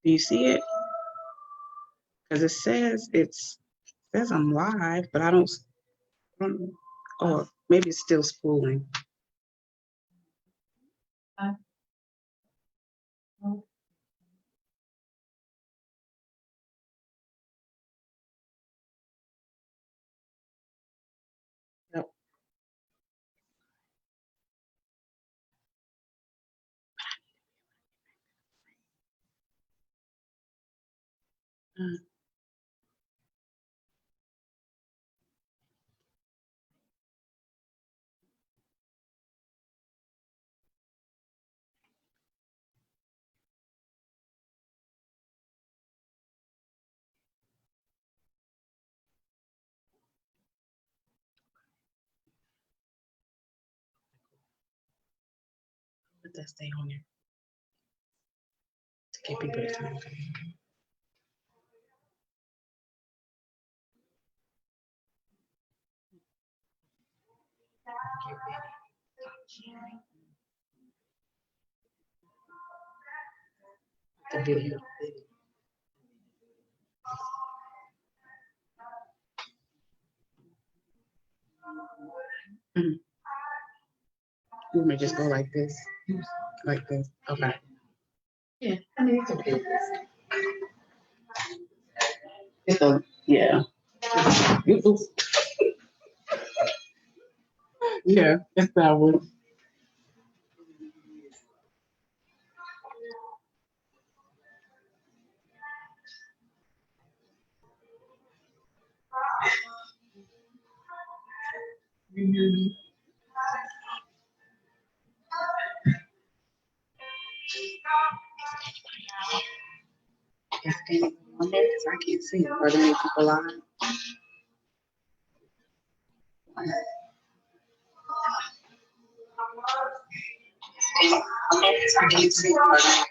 Do you see it? Because it says I'm live, but I don't. Or maybe it's still spooling. Yep. Let that stay on there to give people the time. The video. You may just go like this. Like this. Okay. Yeah, I mean it's okay. It's a, yeah. Yeah, it's that one. Mm-hmm. Is anyone on there? Because I can't see it. Are there any people live? I can't see it.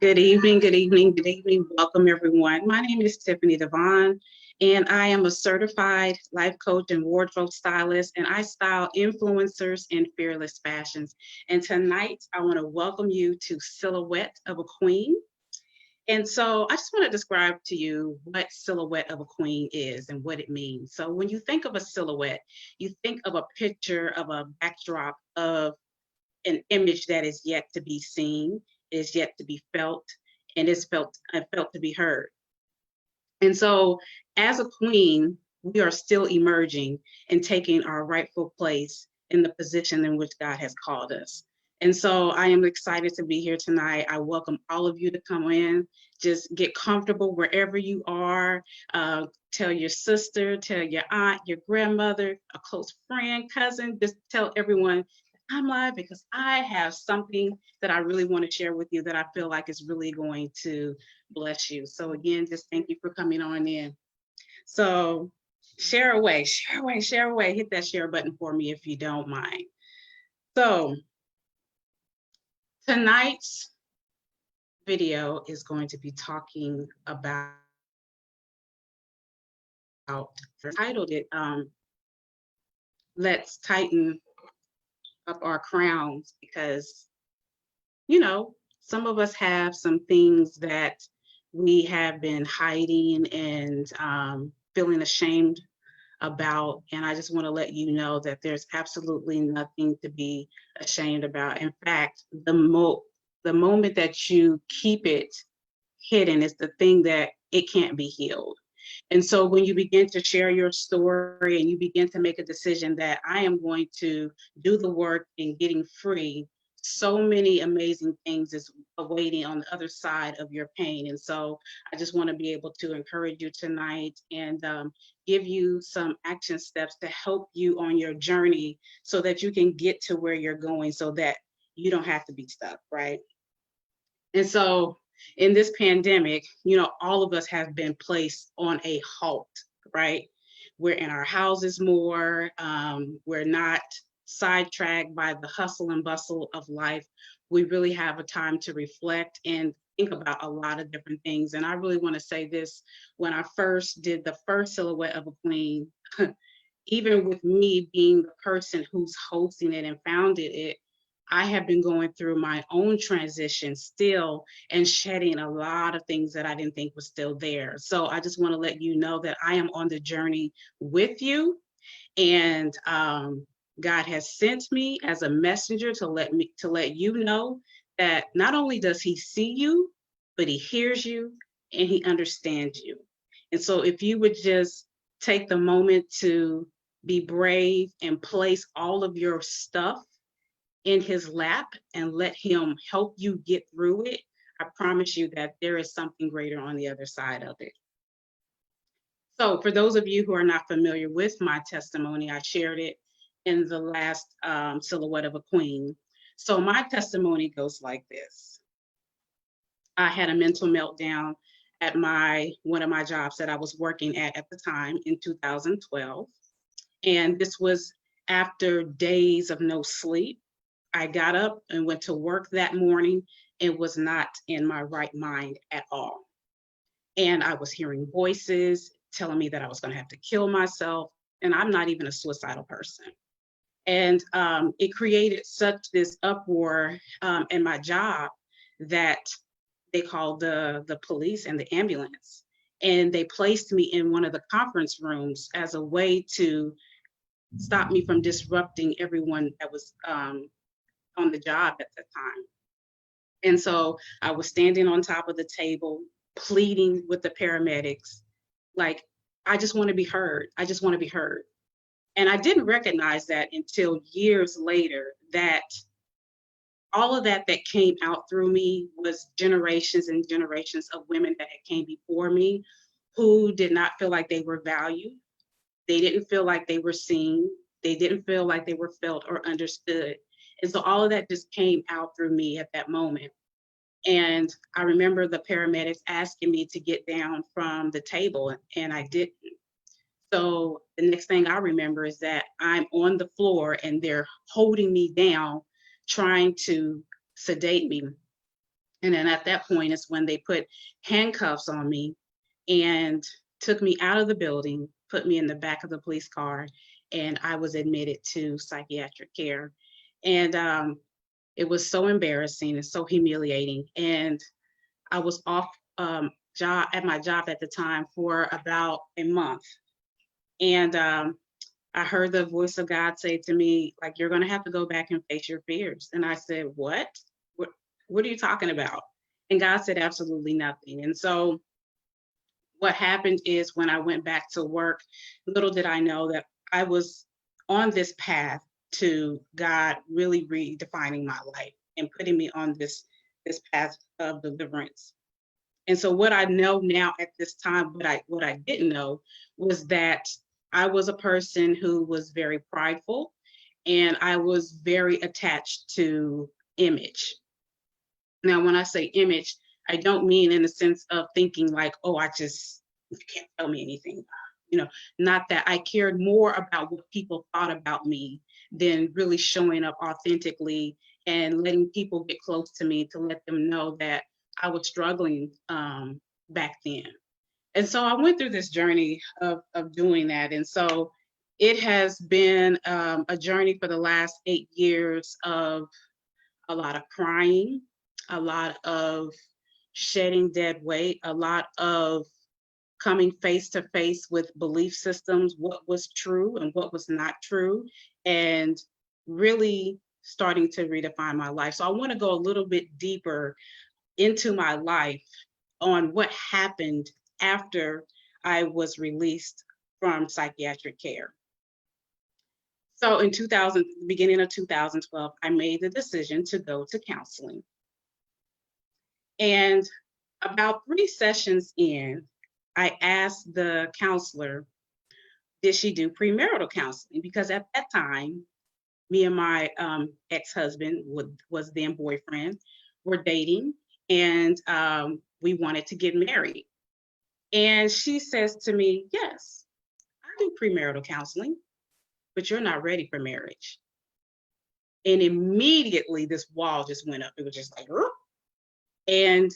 Good evening, good evening, good evening. Welcome, everyone. My name is Tiffani DeVonne, and I am a certified life coach and wardrobe stylist, and I style influencers in fearless fashions. And tonight, I want to welcome you to Silhouette of a Queen. And so I just want to describe to you what silhouette of a queen is and what it means. So when you think of a silhouette, you think of a picture of a backdrop of an image that is yet to be seen, is yet to be felt, and is felt to be heard. And so as a queen, we are still emerging and taking our rightful place in the position in which God has called us. And so I am excited to be here tonight. I welcome all of you to come in. Just get comfortable wherever you are. Tell your sister, tell your aunt, your grandmother, a close friend, cousin, just tell everyone I'm live because I have something that I really want to share with you that I feel like is really going to bless you. So again, just thank you for coming on in. So share away, share away, share away. Hit that share button for me if you don't mind. So tonight's video is going to be talking about, I titled it, Let's Tighten Up Our Crowns, because, you know, some of us have some things that we have been hiding and feeling ashamed about. And I just want to let you know that there's absolutely nothing to be ashamed about. In fact, the moment that you keep it hidden is the thing that it can't be healed. And so when you begin to share your story and you begin to make a decision that I am going to do the work in getting free, so many amazing things is awaiting on the other side of your pain. And so I just want to be able to encourage you tonight and give you some action steps to help you on your journey so that you can get to where you're going so that you don't have to be stuck, right? And so in this pandemic, you know, all of us have been placed on a halt, right? We're in our houses more. We're not sidetracked by the hustle and bustle of life. We really have a time to reflect and think about a lot of different things. And I really want to say this, when I first did the first silhouette of a queen, even with me being the person who's hosting it and founded it, I have been going through my own transition still and shedding a lot of things that I didn't think was still there. So I just want to let you know that I am on the journey with you, and God has sent me as a messenger to let you know that not only does He see you, but He hears you and He understands you. And so if you would just take the moment to be brave and place all of your stuff in His lap and let Him help you get through it, I promise you that there is something greater on the other side of it. So for those of you who are not familiar with my testimony, I shared it in the last silhouette of a queen. So my testimony goes like this. I had a mental meltdown at one of my jobs that I was working at the time in 2012. And this was after days of no sleep. I got up and went to work that morning and was not in my right mind at all. And I was hearing voices telling me that I was going to have to kill myself. And I'm not even a suicidal person. And it created such this uproar in my job that they called the police and the ambulance. And they placed me in one of the conference rooms as a way to stop me from disrupting everyone that was on the job at the time. And so I was standing on top of the table, pleading with the paramedics, like, I just want to be heard. I just want to be heard. And I didn't recognize that until years later, that all of that came out through me was generations and generations of women that had came before me who did not feel like they were valued. They didn't feel like they were seen. They didn't feel like they were felt or understood. And so all of that just came out through me at that moment. And I remember the paramedics asking me to get down from the table, and I didn't. So the next thing I remember is that I'm on the floor and they're holding me down, trying to sedate me. And then at that point is when they put handcuffs on me and took me out of the building, put me in the back of the police car, and I was admitted to psychiatric care. And it was so embarrassing and so humiliating. And I was off job at my job at the time for about a month. And I heard the voice of God say to me, like, you're going to have to go back and face your fears. And I said, what? What are you talking about? And God said, absolutely nothing. And so what happened is when I went back to work, little did I know that I was on this path to God really redefining my life and putting me on this path of deliverance. And so what I know now at this time, what I didn't know was that I was a person who was very prideful, and I was very attached to image. Now, when I say image, I don't mean in the sense of thinking like, oh, you can't tell me anything. Not that. I cared more about what people thought about me than really showing up authentically and letting people get close to me to let them know that I was struggling back then. And so I went through this journey of doing that. And so it has been a journey for the last 8 years of a lot of crying, a lot of shedding dead weight, a lot of coming face to face with belief systems, what was true and what was not true, and really starting to redefine my life. So I want to go a little bit deeper into my life on what happened after I was released from psychiatric care. So in beginning of 2012, I made the decision to go to counseling. And about 3 sessions in, I asked the counselor, did she do premarital counseling? Because at that time, me and my ex-husband, was then boyfriend, were dating, and we wanted to get married. And she says to me, yes, I do premarital counseling, but you're not ready for marriage. And immediately this wall just went up. It was just like, oh. And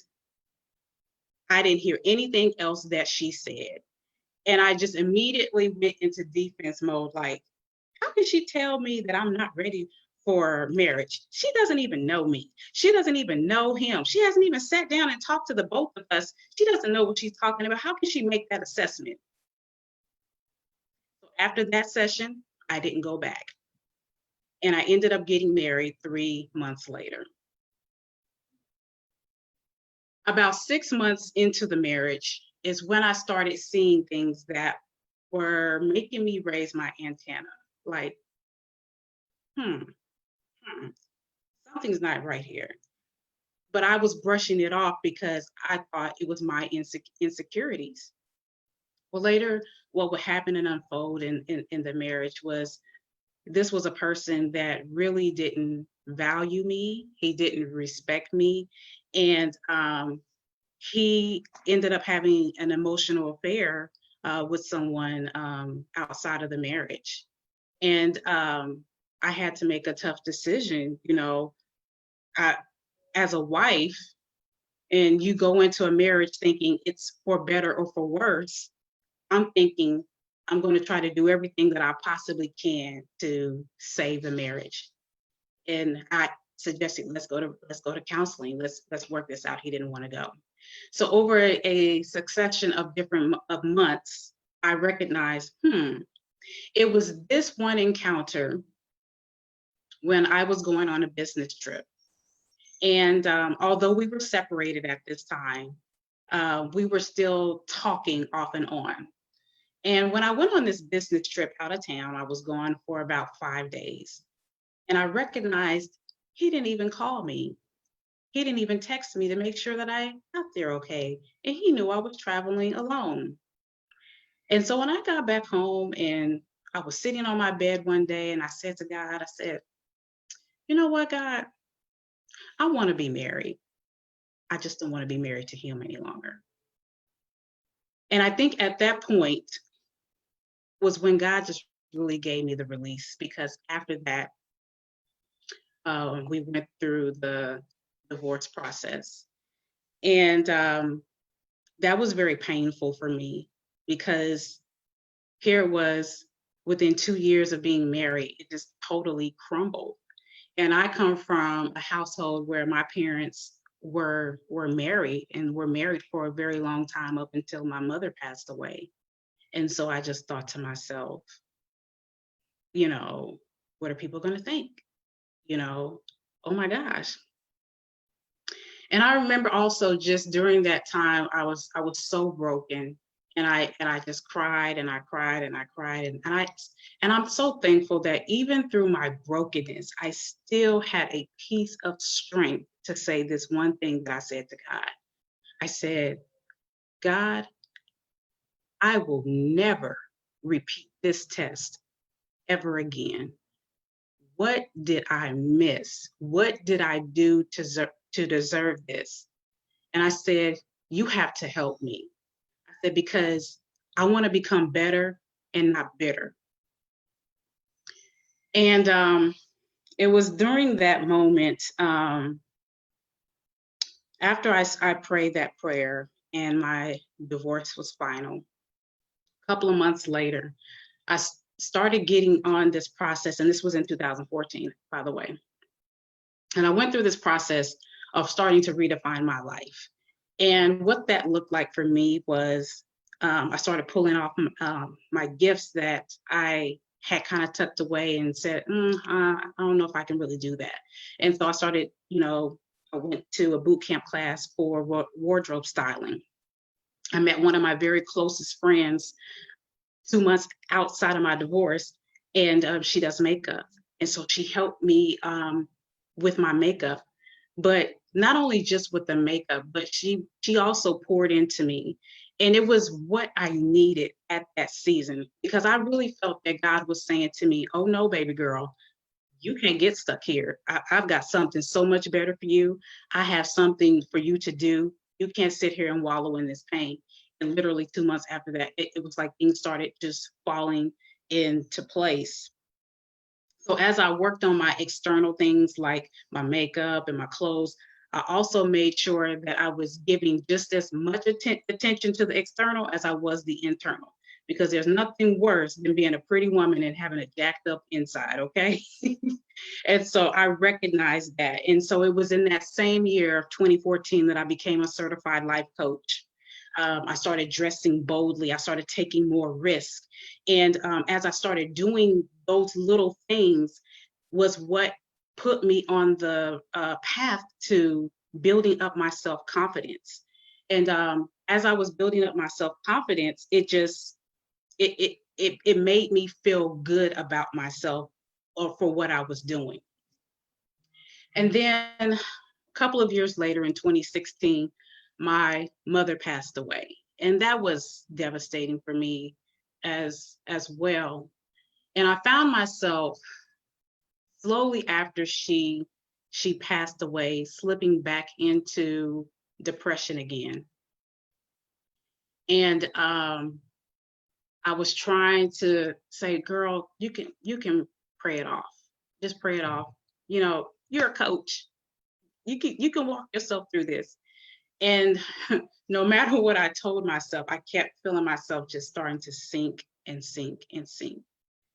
I didn't hear anything else that she said. And I just immediately went into defense mode, like, how can she tell me that I'm not ready for marriage? She doesn't even know me. She doesn't even know him. She hasn't even sat down and talked to the both of us. She doesn't know what she's talking about. How can she make that assessment? So after that session, I didn't go back. And I ended up getting married 3 months later. About 6 months into the marriage is when I started seeing things that were making me raise my antenna. Like, something's not right here. But I was brushing it off because I thought it was my insecurities. Well, later, what would happen and unfold in the marriage was, this was a person that really didn't value me. He didn't respect me. And he ended up having an emotional affair with someone outside of the marriage. And I had to make a tough decision, as a wife, and you go into a marriage thinking it's for better or for worse. I'm thinking I'm going to try to do everything that I possibly can to save the marriage. And I suggested, let's go to counseling. Let's work this out. He didn't want to go. So over a succession of months, I recognized, it was this one encounter when I was going on a business trip. And although we were separated at this time, we were still talking off and on. And when I went on this business trip out of town, I was gone for about 5 days. And I recognized he didn't even call me. He didn't even text me to make sure that I got there okay. And he knew I was traveling alone. And so when I got back home and I was sitting on my bed one day and I said to God, I said, you know what, God? I want to be married. I just don't want to be married to him any longer. And I think at that point was when God just really gave me the release, because after that, we went through the divorce process. And that was very painful for me, because here it was, within 2 years of being married, it just totally crumbled. And I come from a household where my parents were married, and were married for a very long time up until my mother passed away. And so I just thought to myself, you know, what are people going to think? You know, oh my gosh. And I remember also just during that time, I was so broken, and I just cried and I cried and I cried, and I'm so thankful that even through my brokenness, I still had a piece of strength to say this one thing that I said to God. I said, God, I will never repeat this test ever again. What did I miss? What did I do to deserve this? And I said, you have to help me. I said, because I want to become better and not bitter. And it was during that moment, after I prayed that prayer and my divorce was final, a couple of months later, I started getting on this process. And this was in 2014, by the way. And I went through this process of starting to redefine my life. And what that looked like for me was I started pulling off my gifts that I had kind of tucked away and said, I don't know if I can really do that. And so I started, I went to a boot camp class for wardrobe styling. I met one of my very closest friends 2 months outside of my divorce, and she does makeup. And so she helped me with my makeup, but not only just with the makeup, but she also poured into me. And it was what I needed at that season, because I really felt that God was saying to me, oh no, baby girl, you can't get stuck here. I've got something so much better for you. I have something for you to do. You can't sit here and wallow in this pain. And literally 2 months after that, it was like things started just falling into place. So as I worked on my external things like my makeup and my clothes, I also made sure that I was giving just as much attention to the external as I was the internal, because there's nothing worse than being a pretty woman and having a jacked up inside, okay? And so I recognized that. And so it was in that same year of 2014 that I became a certified life coach. I started dressing boldly. I started taking more risk. And as I started doing those little things was what put me on the path to building up my self-confidence. And as I was building up my self-confidence, it made me feel good about myself or for what I was doing. And then a couple of years later in 2016, my mother passed away. And that was devastating for me as well. And I found myself slowly after she passed away, slipping back into depression again. And I was trying to say, girl, you can pray it off. Just pray it off. You're a coach. You can walk yourself through this. And no matter what I told myself, I kept feeling myself just starting to sink and sink and sink.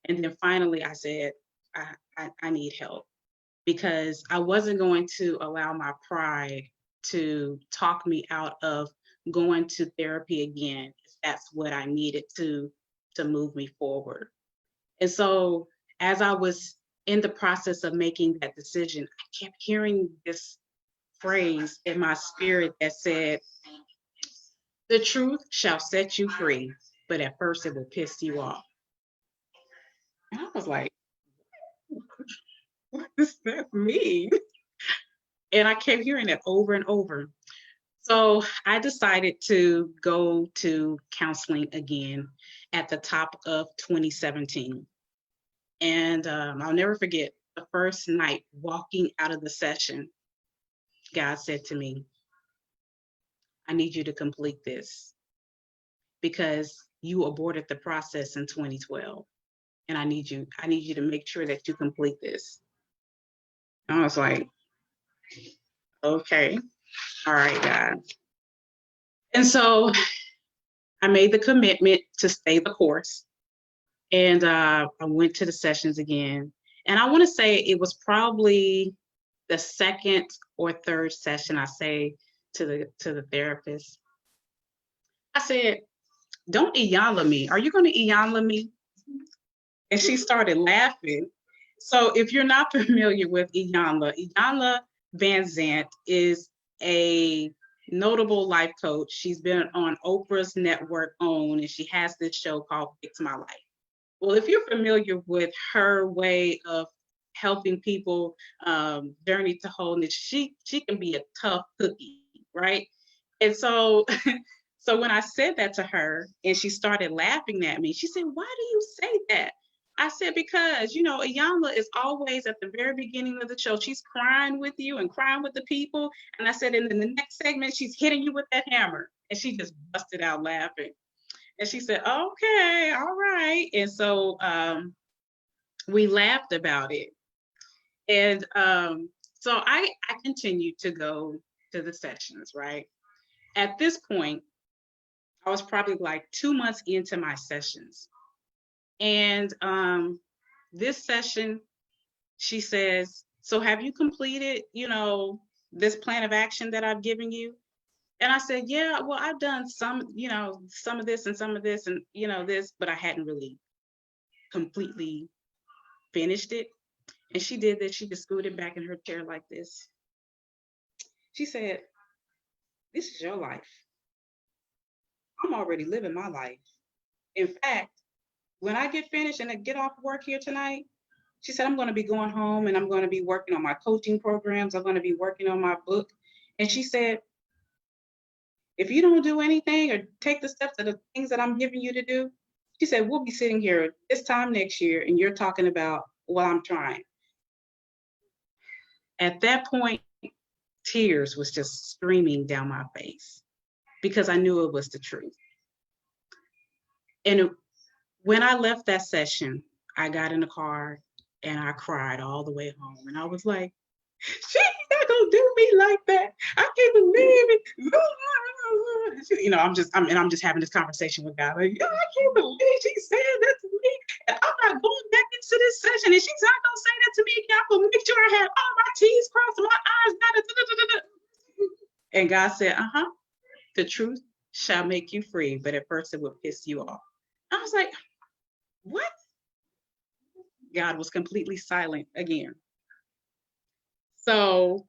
And then finally I said, I need help, because I wasn't going to allow my pride to talk me out of going to therapy again, if that's what I needed to move me forward. And so as I was in the process of making that decision, I kept hearing this phrase in my spirit that said, the truth shall set you free, but at first it will piss you off. And I was like, what does that mean? And I kept hearing it over and over. So I decided to go to counseling again at the top of 2017. And I'll never forget the first night walking out of the session, God said to me, I need you to complete this, because you aborted the process in 2012. And I need you to make sure that you complete this. And I was like, okay, all right, God. And so I made the commitment to stay the course. And I went to the sessions again. And I want to say it was probably the second or third session, I say to the therapist, I said, don't Iyanla me. Are you going to Iyanla me? And she started laughing. So if you're not familiar with Iyanla Van Zant is a notable life coach. She's been on Oprah's network OWN, and she has this show called Fix My Life. Well, if you're familiar with her way of helping people journey to wholeness, she can be a tough cookie, right? And so so when I said that to her and she started laughing at me, she said, "Why do you say that?" I said, because, Iyanla is always at the very beginning of the show, she's crying with you and crying with the people. And I said, and in the next segment, she's hitting you with that hammer. And she just busted out laughing. And she said, okay, all right. And so we laughed about it. And so I continued to go to the sessions, right? At this point, I was probably like 2 months into my sessions. And this session, she says, so have you completed, this plan of action that I've given you? And I said, yeah, well, I've done some of this and some of this and, this, but I hadn't really completely finished it. And she did this. She just scooted back in her chair like this. She said, this is your life. I'm already living my life. In fact, when I get finished and I get off work here tonight, she said, I'm going to be going home and I'm going to be working on my coaching programs. I'm going to be working on my book. And she said, if you don't do anything or take the steps of the things that I'm giving you to do, she said, we'll be sitting here this time next year and you're talking about, well, I'm trying. At that point, tears was just streaming down my face because I knew it was the truth. And when I left that session, I got in the car and I cried all the way home. And I was like, she's not gonna do me like that. I can't believe it. I'm just having this conversation with God. Like, I can't believe she said that to me. And I'm not going back into this session. And she's not gonna say that to me again. I'm gonna make sure I have all my T's crossed, my I's dotted. And God said, the truth shall make you free, but at first it will piss you off. I was like, what? God was completely silent again. So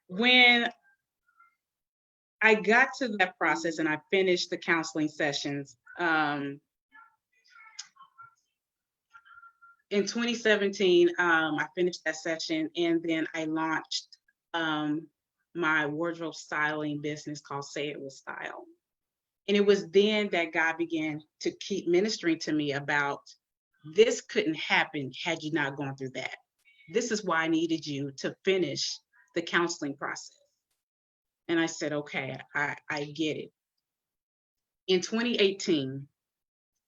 when I got to that process and I finished the counseling sessions, in 2017, I finished that session and then I launched my wardrobe styling business called Say It With Style. And it was then that God began to keep ministering to me about this couldn't happen had you not gone through that. This is why I needed you to finish the counseling process. And I said, okay, I get it. In 2018,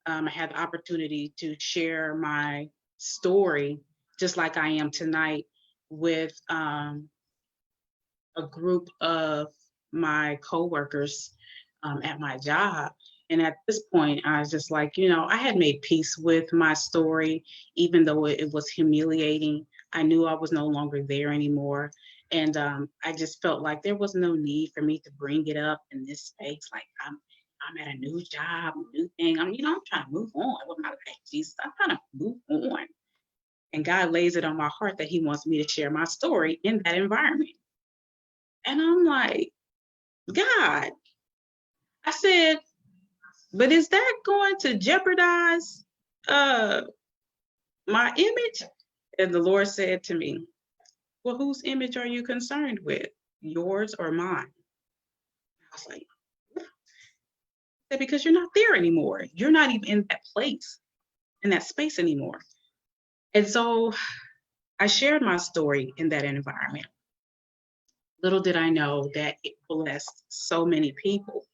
I had the opportunity to share my story, just like I am tonight, with a group of my coworkers at my job. And at this point, I was just like, I had made peace with my story, even though it was humiliating. I knew I was no longer there anymore. And I just felt like there was no need for me to bring it up in this space. Like I'm at a new job, a new thing. I'm trying to move on with my life. Jesus, I'm trying to move on. And God lays it on my heart that he wants me to share my story in that environment. And I'm like, God, I said, but is that going to jeopardize my image? And the Lord said to me, well, whose image are you concerned with? Yours or mine? I was like, what? Because you're not there anymore. You're not even in that place, in that space anymore. And so I shared my story in that environment. Little did I know that it blessed so many people.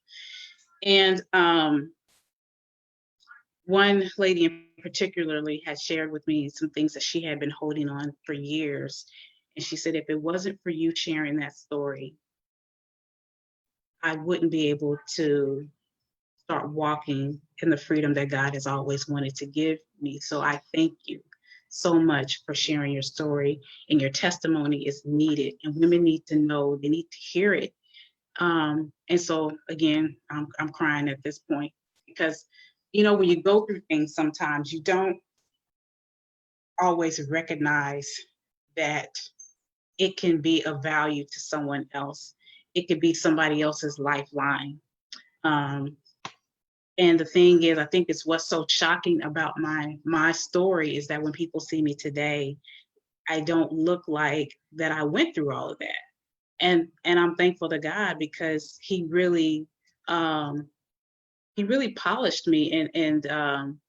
And one lady in particularly had shared with me some things that she had been holding on for years. And she said, if it wasn't for you sharing that story, I wouldn't be able to start walking in the freedom that God has always wanted to give me. So I thank you. so much for sharing your story, and your testimony is needed, and women need to know, they need to hear it. And so again, I'm crying at this point because, when you go through things, sometimes you don't always recognize that it can be of value to someone else. It could be somebody else's lifeline. Um, and the thing is, I think it's what's so shocking about my story is that when people see me today, I don't look like that I went through all of that. And I'm thankful to God because um, he really polished me and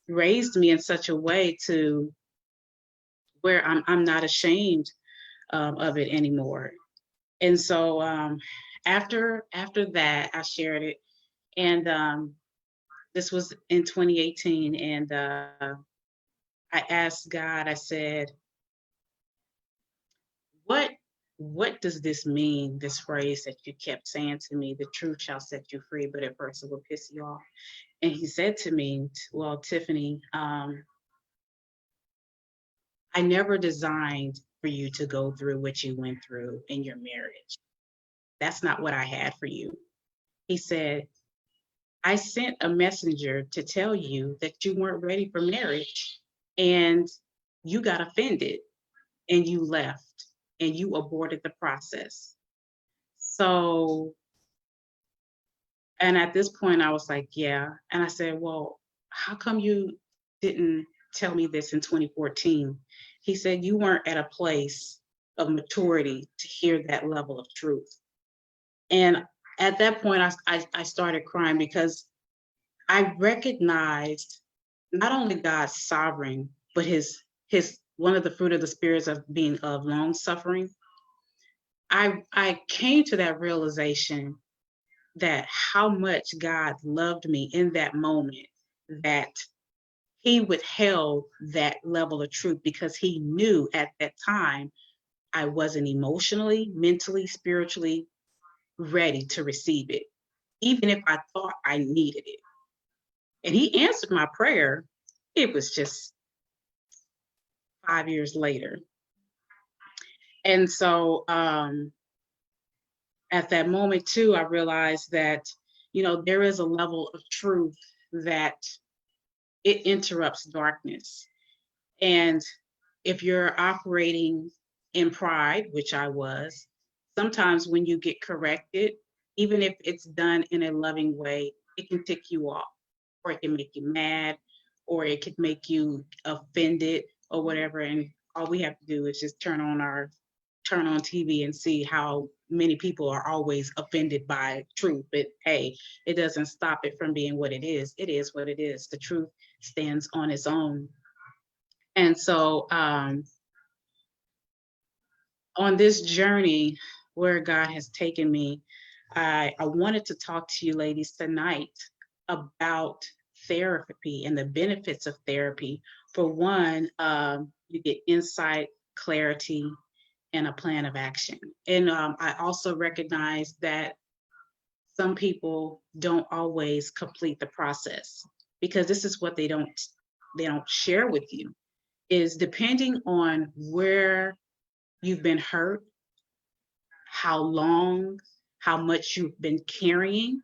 raised me in such a way to where I'm not ashamed of it anymore. And so after that, I shared it, and this was in 2018, and I asked God. I said, "What does this mean? This phrase that you kept saying to me, the truth shall set you free, but at first it will piss you off." And He said to me, "Well, Tiffani, I never designed for you to go through what you went through in your marriage. That's not what I had for you." He said, "I sent a messenger to tell you that you weren't ready for marriage, and you got offended and you left and you aborted the process." So, and at this point, I was like, "Yeah." And I said, "Well, how come you didn't tell me this in 2014? He said, "You weren't at a place of maturity to hear that level of truth." And at that point, I started crying because I recognized not only God's sovereign, but his one of the fruit of the spirits of being of long suffering. I came to that realization that how much God loved me in that moment, that he withheld that level of truth because he knew at that time I wasn't emotionally, mentally, spiritually ready to receive it, even if I thought I needed it. And he answered my prayer. It was just 5 years later. And so at that moment too, I realized that, there is a level of truth that it interrupts darkness. And if you're operating in pride, which I was, sometimes when you get corrected, even if it's done in a loving way, it can tick you off, or it can make you mad, or it could make you offended or whatever. And all we have to do is just turn on TV and see how many people are always offended by truth. But hey, it doesn't stop it from being what it is. It is what it is. The truth stands on its own. And so on this journey where God has taken me, I wanted to talk to you ladies tonight about therapy and the benefits of therapy. For one, you get insight, clarity, and a plan of action. And I also recognize that some people don't always complete the process, because this is what they don't share with you, is depending on where you've been hurt, how long, how much you've been carrying.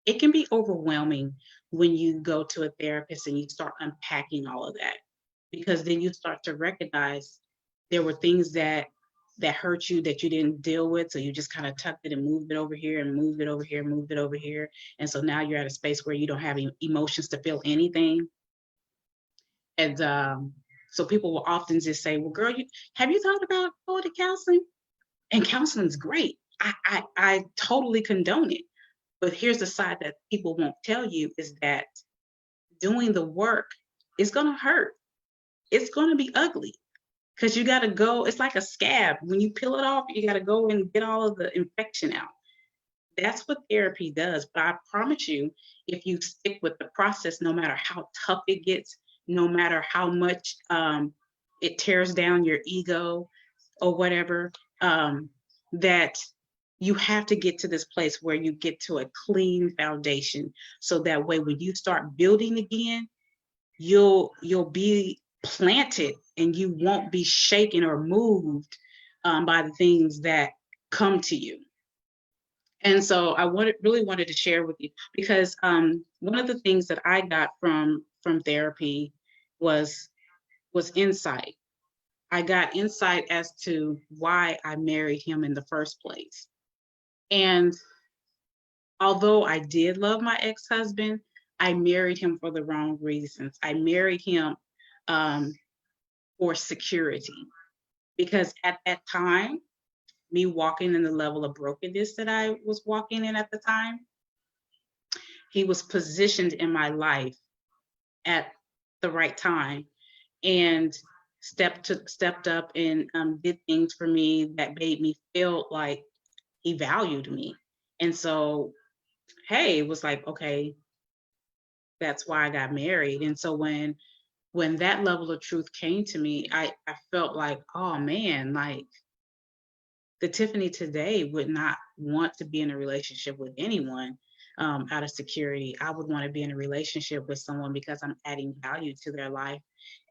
It can be overwhelming when you go to a therapist and you start unpacking all of that, because then you start to recognize there were things that hurt you that you didn't deal with, so you just kind of tucked it and moved it over here and moved it over here, moved it over here, and so now you're at a space where you don't have emotions to feel anything. And so people will often just say, "Well, girl, have you thought about going to counseling?" And counseling's great. I totally condone it. But here's the side that people won't tell you, is that doing the work is going to hurt. It's going to be ugly, because you got to go. It's like a scab. When you peel it off, you got to go and get all of the infection out. That's what therapy does. But I promise you, if you stick with the process, no matter how tough it gets, no matter how much it tears down your ego or whatever, that you have to get to this place where you get to a clean foundation, so that way when you start building again, you'll be planted and you won't be shaken or moved by the things that come to you. And so I really wanted to share with you because one of the things that I got from therapy was insight. I got insight as to why I married him in the first place. And although I did love my ex-husband, I married him for the wrong reasons. I married him for security, because at that time, me walking in the level of brokenness that I was walking in at the time, he was positioned in my life at the right time and stepped up and did things for me that made me feel like he valued me. And so, hey, it was like, okay, that's why I got married. And so when that level of truth came to me, I felt like, oh man, like the Tiffani today would not want to be in a relationship with anyone out of security. I would want to be in a relationship with someone because I'm adding value to their life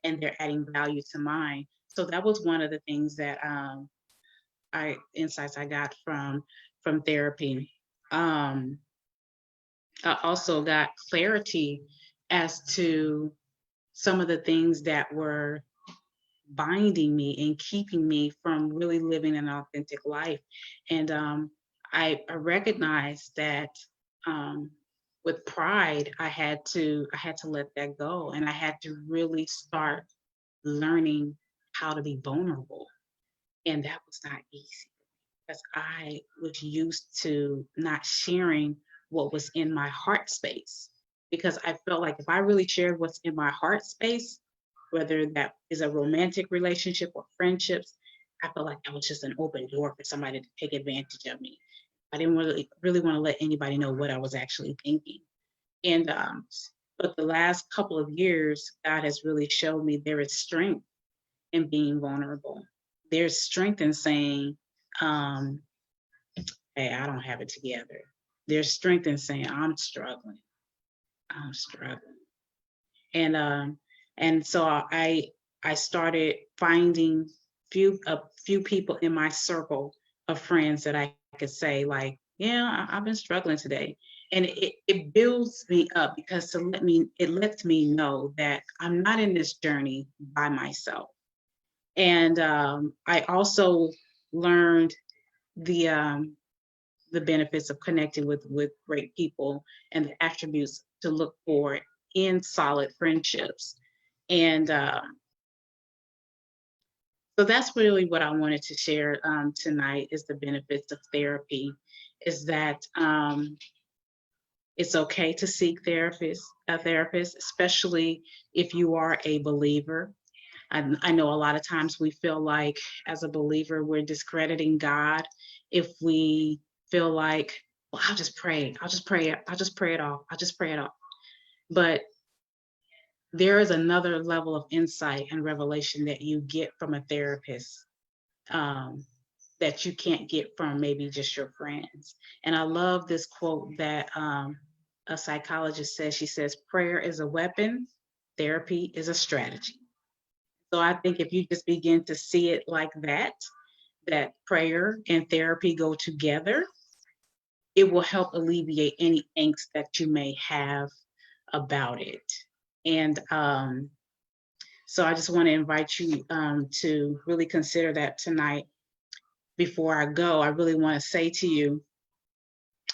and they're adding value to mine. So that was one of the things that insights I got from therapy. I also got clarity as to some of the things that were binding me and keeping me from really living an authentic life. And I recognized that with pride, I had to let that go, and I had to really start learning how to be vulnerable, and that was not easy because I was used to not sharing what was in my heart space, because I felt like if I really shared what's in my heart space, whether that is a romantic relationship or friendships, I felt like that was just an open door for somebody to take advantage of me. I didn't really want to let anybody know what I was actually thinking. And but the last couple of years, God has really showed me there is strength in being vulnerable. There's strength in saying, um, hey, I don't have it together. There's strength in saying, I'm struggling. I'm struggling. And so I started finding a few people in my circle of friends that I could say, like, yeah, I've been struggling today. And it builds me up because it lets me know that I'm not in this journey by myself. And I also learned the benefits of connecting with great people and the attributes to look for in solid friendships. And so that's really what I wanted to share tonight, is the benefits of therapy, is that it's okay to seek a therapist, especially if you are a believer. I know a lot of times we feel like as a believer, we're discrediting God if we feel like, well, I'll just pray. I'll just pray it off. I'll just pray it off. But there is another level of insight and revelation that you get from a therapist that you can't get from maybe just your friends. And I love this quote that a psychologist says. She says, prayer is a weapon, therapy is a strategy. So I think if you just begin to see it like that prayer and therapy go together, it will help alleviate any angst that you may have about it. And so I just want to invite you to really consider that tonight. Before I go, I really want to say to you,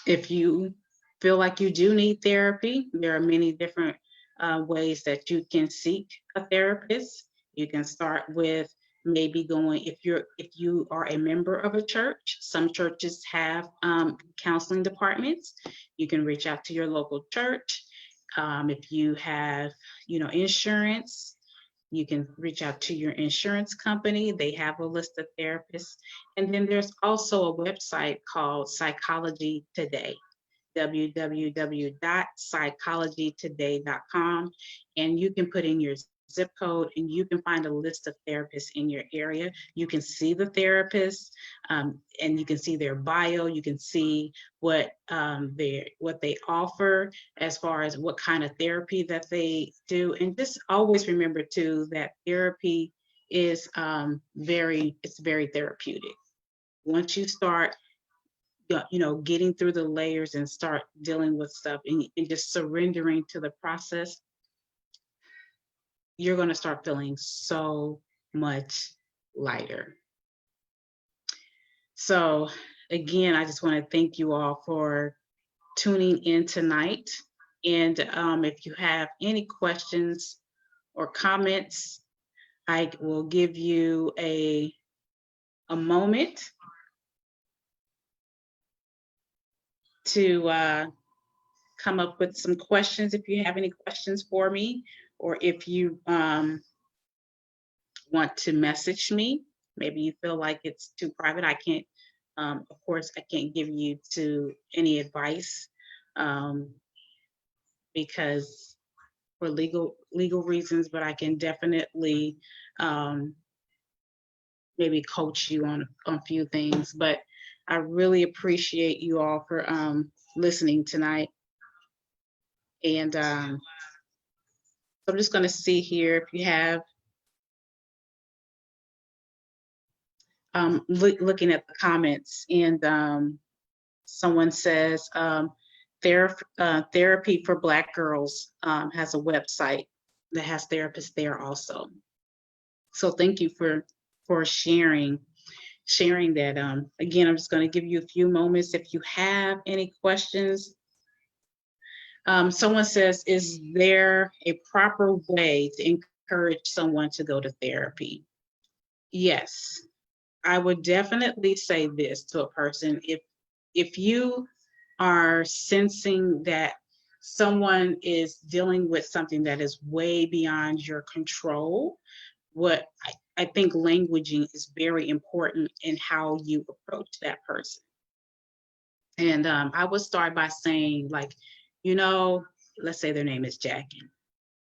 if you feel like you do need therapy, there are many different ways that you can seek a therapist. You can start with maybe going, if you are a member of a church, some churches have counseling departments. You can reach out to your local church. If you have, insurance, you can reach out to your insurance company. They have a list of therapists. And then there's also a website called Psychology Today, www.psychologytoday.com. And you can put in your zip code, and you can find a list of therapists in your area. You can see the therapist, and you can see their bio. You can see what they offer as far as what kind of therapy that they do. And just always remember too that therapy is very therapeutic. Once you start getting through the layers and start dealing with stuff and just surrendering to the process, you're going to start feeling so much lighter. So again, I just want to thank you all for tuning in tonight. And if you have any questions or comments, I will give you a moment to come up with some questions if you have any questions for me, or if you want to message me. Maybe you feel like it's too private. I can't, of course, I can't give you to any advice because for legal reasons, but I can definitely maybe coach you on a few things. But I really appreciate you all for listening tonight. And so I'm just going to see here if you have looking at the comments, and someone says therapy for Black girls has a website that has therapists there also. So thank you for sharing that. Again, I'm just going to give you a few moments if you have any questions. Someone says, is there a proper way to encourage someone to go to therapy? Yes. I would definitely say this to a person. If you are sensing that someone is dealing with something that is way beyond your control, what I think languaging is very important in how you approach that person. And I would start by saying, like, let's say their name is Jackie.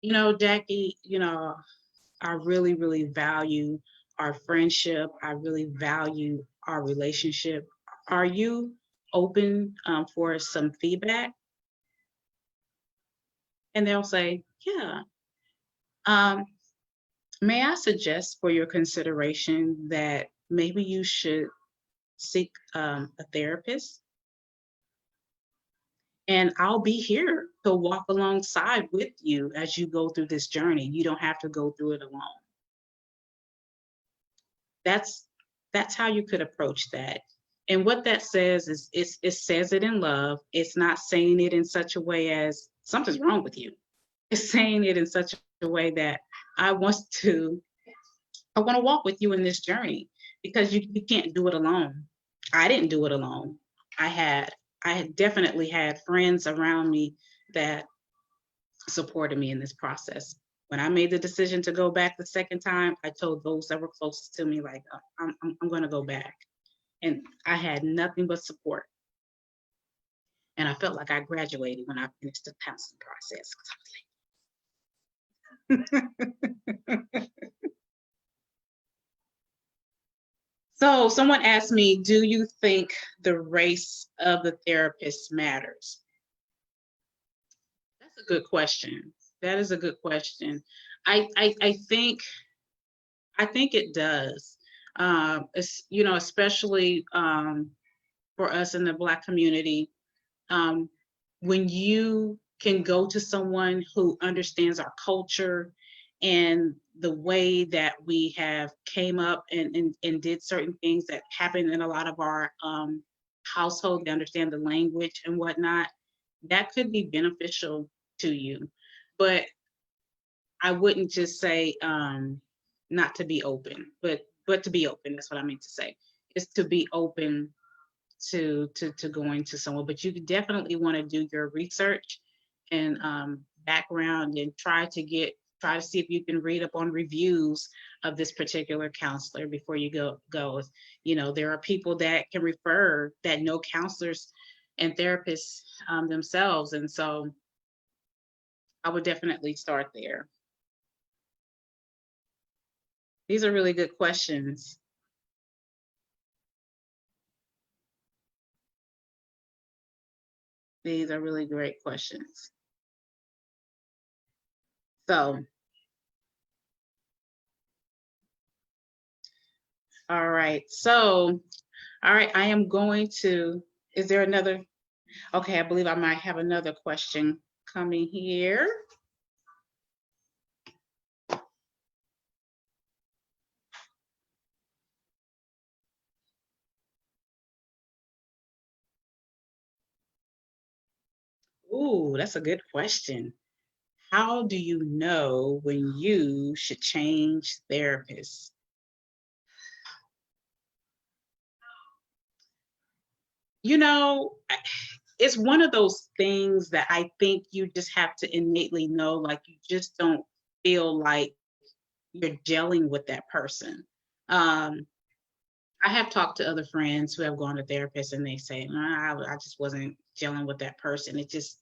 Jackie, I really, really value our friendship. I really value our relationship. Are you open for some feedback? And they'll say, yeah. May I suggest for your consideration that maybe you should seek a therapist? And I'll be here to walk alongside with you as you go through this journey. You don't have to go through it alone. That's how you could approach that. And what that says is it says it in love. It's not saying it in such a way as something's wrong with you. It's saying it in such a way that I want to walk with you in this journey, because you can't do it alone. I didn't do it alone. I had definitely had friends around me that supported me in this process. When I made the decision to go back the second time, I told those that were closest to me, like, I'm going to go back. And I had nothing but support. And I felt like I graduated when I finished the counseling process. So someone asked me, do you think the race of the therapist matters? That's a good question. That is a good question. I think it does. Especially for us in the Black community, when you can go to someone who understands our culture and the way that we have came up and did certain things that happen in a lot of our household, they understand the language and whatnot, that could be beneficial to you. But I wouldn't just say not to be open, but to be open. That's what I mean to say, is to be open to going to someone. But you definitely want to do your research and background, and try to see if you can read up on reviews of this particular counselor before you go. There are people that can refer that know counselors and therapists themselves, and so I would definitely start there. These are really good questions. These are really great questions. So, all right. So, all right, I am going to, is there another? Okay, I believe I might have another question coming here. Ooh, that's a good question. How do you know when you should change therapists? You know, it's one of those things that I think you just have to innately know, like you just don't feel like you're gelling with that person. Um, I have talked to other friends who have gone to therapists and they say, nah, I just wasn't gelling with that person. It just,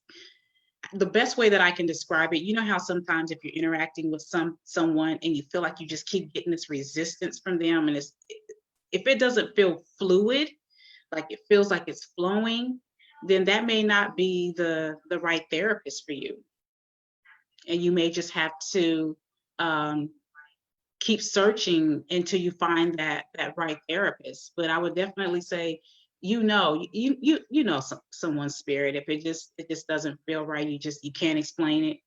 the best way that I can describe it, you know how sometimes if you're interacting with someone and you feel like you just keep getting this resistance from them, and it's, if it doesn't feel fluid, like it feels like it's flowing, then that may not be the right therapist for you. And you may just have to um, keep searching until you find that right therapist. But I would definitely say, you know someone's spirit. If it just doesn't feel right, you can't explain it.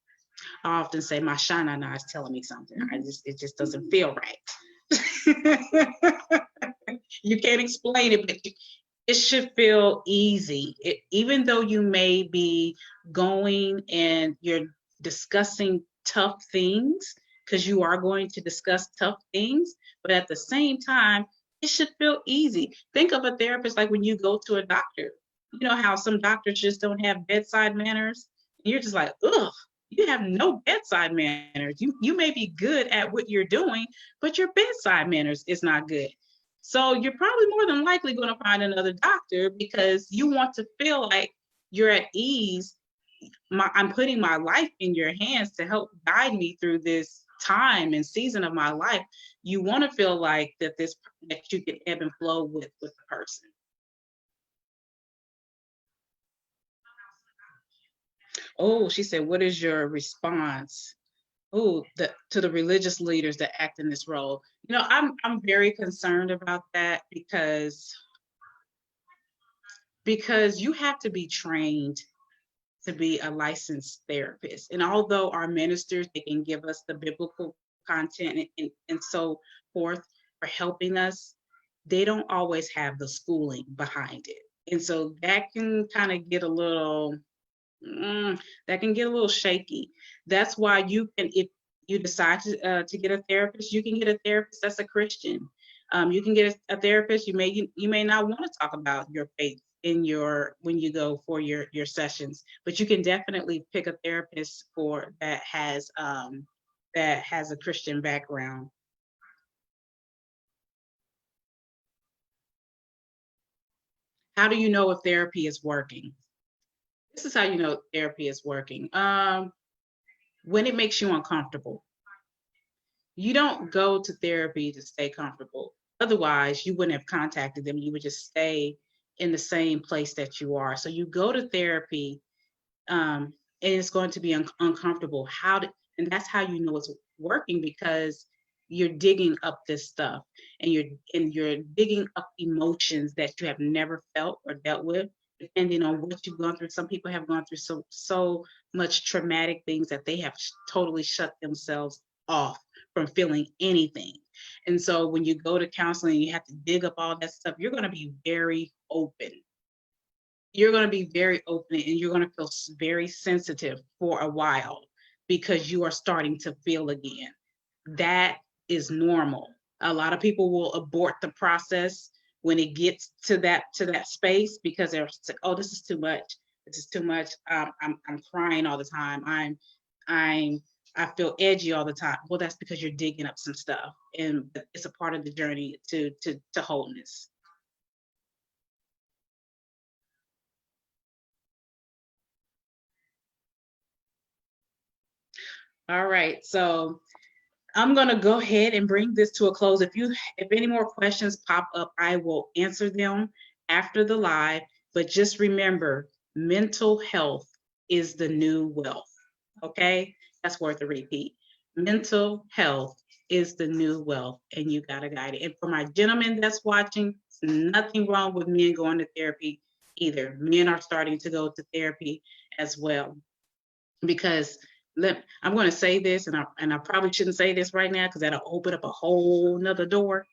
I often say my shana na is telling me something. It just doesn't feel right. You can't explain it, but it should feel easy. Even though you may be going and you're discussing tough things, because you are going to discuss tough things, but at the same time, it should feel easy. Think of a therapist like when you go to a doctor. You know how some doctors just don't have bedside manners? And you're just like, ugh, you have no bedside manners. You may be good at what you're doing, but your bedside manners is not good. So you're probably more than likely going to find another doctor because you want to feel like you're at ease. I'm putting my life in your hands to help guide me through this time and season of my life. You want to feel like that you can ebb and flow with the person. Oh, she said, what is your response? Oh, to the religious leaders that act in this role. You know, I'm very concerned about that because you have to be trained to be a licensed therapist. And although our ministers, they can give us the biblical content and so forth for helping us, they don't always have the schooling behind it. And so that can kind of get a little, that can get a little shaky. That's why you can, if you decide to get a therapist, you can get a therapist that's a Christian. You can get a therapist. You may not want to talk about your faith in your when you go for your sessions, but you can definitely pick a therapist for that has a Christian background. How do you know if therapy is working? This is how you know therapy is working. When it makes you uncomfortable. You don't go to therapy to stay comfortable. Otherwise, you wouldn't have contacted them. You would just stay in the same place that you are. So you go to therapy, and it's going to be uncomfortable. And that's how you know it's working because you're digging up this stuff and you're digging up emotions that you have never felt or dealt with, depending on what you've gone through. Some people have gone through so much traumatic things that they have totally shut themselves off from feeling anything. And so when you go to counseling, you have to dig up all that stuff. You're going to be very open. You're going to be very open and you're going to feel very sensitive for a while because you are starting to feel again. That is normal. A lot of people will abort the process when it gets to that space because they're, oh, this is too much. This is too much. I'm crying all the time. I'm I feel edgy all the time. Well, that's because you're digging up some stuff, and it's a part of the journey to wholeness. All right, so I'm going to go ahead and bring this to a close. If any more questions pop up, I will answer them after the live. But just remember, mental health is the new wealth. Okay? That's worth a repeat. Mental health is the new wealth, and you got to guide it. And for my gentlemen that's watching, nothing wrong with men going to therapy either. Men are starting to go to therapy as well, because I'm going to say this, and I probably shouldn't say this right now because that'll open up a whole nother door.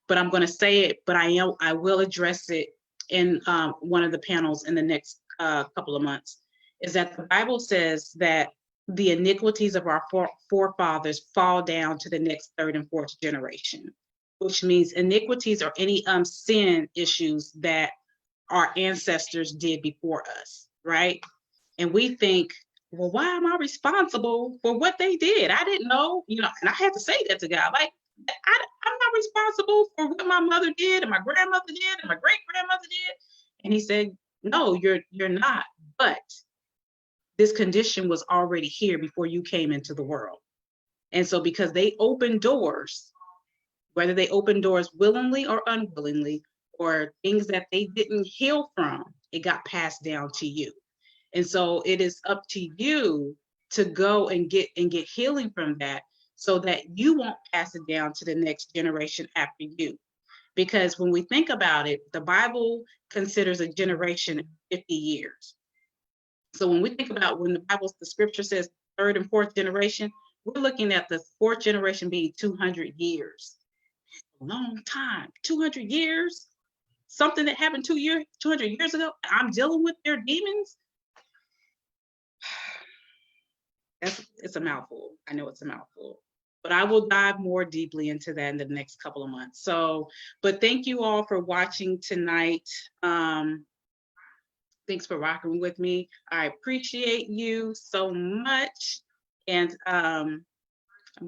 But I'm going to say it. But I will address it in one of the panels in the next couple of months. Is that the Bible says that the iniquities of our forefathers fall down to the next third and fourth generation, which means iniquities are any sin issues that our ancestors did before us, right? And we think, well, why am I responsible for what they did? I didn't know, and I had to say that to God. Like, I'm not responsible for what my mother did and my grandmother did and my great grandmother did. And he said, no, you're not. But this condition was already here before you came into the world. And so because they opened doors, whether they opened doors willingly or unwillingly, or things that they didn't heal from, it got passed down to you. And so it is up to you to go and get healing from that, so that you won't pass it down to the next generation after you. Because when we think about it, the Bible considers a generation 50 years. So when we think about when the scripture says third and fourth generation, we're looking at the fourth generation being 200 years. A long time, 200 years. Something that happened 200 years ago, I'm dealing with their demons. It's a mouthful. I know it's a mouthful, but I will dive more deeply into that in the next couple of months. So, but thank you all for watching tonight. Thanks for rocking with me. I appreciate you so much. And I'm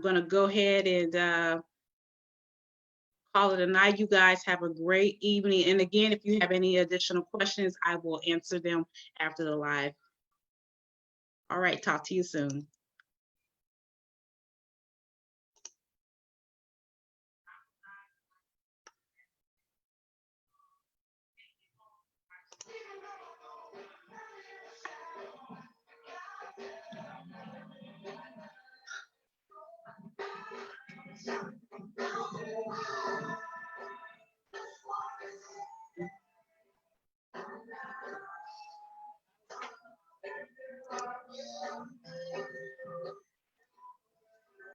going to go ahead and call it a night. You guys have a great evening. And again, if you have any additional questions, I will answer them after the live. All right, talk to you soon.